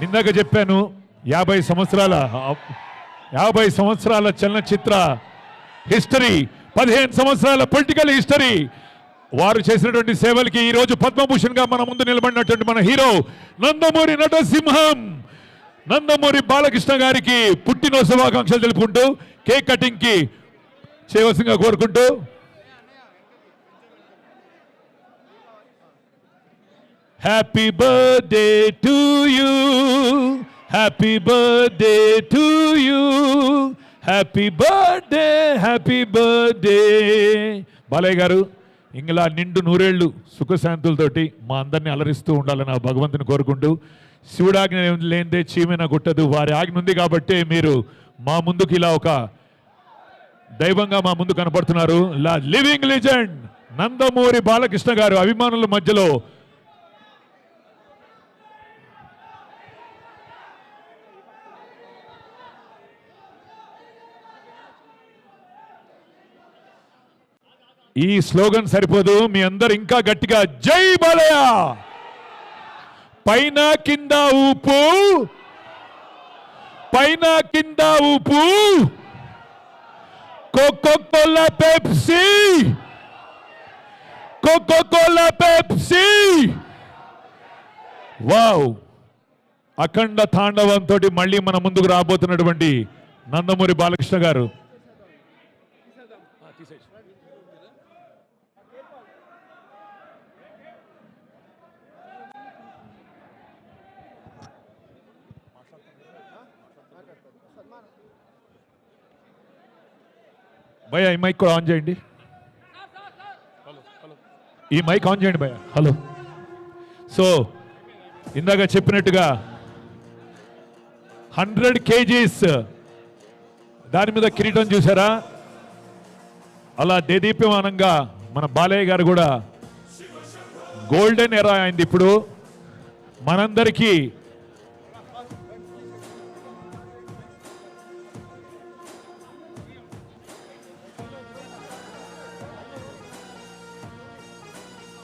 ఇందాక చెప్పాను 50 సంవత్సరాల చలనచిత్ర హిస్టరీ, 15 సంవత్సరాల పొలిటికల్ హిస్టరీ. వారు చేసినటువంటి సేవలకి ఈరోజు పద్మభూషణ్ గా మన ముందు నిలబడినటువంటి మన హీరో నందమూరి నటసింహం నందమూరి బాలకృష్ణ గారికి పుట్టినరోజు శుభాకాంక్షలు తెలుపుకుంటూ కేక్ కటింగ్ కి చేయవలసిందిగా కోరుకుంటూ, happy birthday to you, happy birthday to you, happy birthday, happy birthday. Balayya గారు ఇంకలా నిండు నూరేళ్లు సుఖశాంతులతోటి మా అందరినీ అలరిస్తూ ఉండాలని ఆ భగవంతుని కోరుకుంటూ, శివుడాజ్ఞ లేనిదే చీమెన గుట్టదు, వారి ఆజ్ఞ ఉంది కాబట్టి మీరు మా ముందుకు ఇలా ఒక దైవంగా మా ముందు కనపడుతున్నారు. లివింగ్ లెజెండ్ నందమూరి బాలకృష్ణ గారు అభిమానుల మధ్యలో ఈ స్లోగన్ సరిపోదు, మీ అందరు ఇంకా గట్టిగా జై బాలయ్య, పైన కింద ఊపు, పైన కింద ఊపు, Coca Cola Pepsi, Coca Cola Pepsi. Wow, Akhanda తాండవంతో మళ్ళీ మన ముందుకు రాబోతున్నటువంటి నందమూరి బాలకృష్ణ గారు. భయ ఈ మైక్ కూడా ఆన్ చేయండి, ఈ మైక్ ఆన్ చేయండి భయ. హలో. సో ఇందాక చెప్పినట్టుగా 100 kgs దాని మీద కిరీటం చూసారా, అలా దేదీప్యమానంగా మన బాలయ్య గారు కూడా గోల్డెన్ ఎరా అయింది. ఇప్పుడు మనందరికీ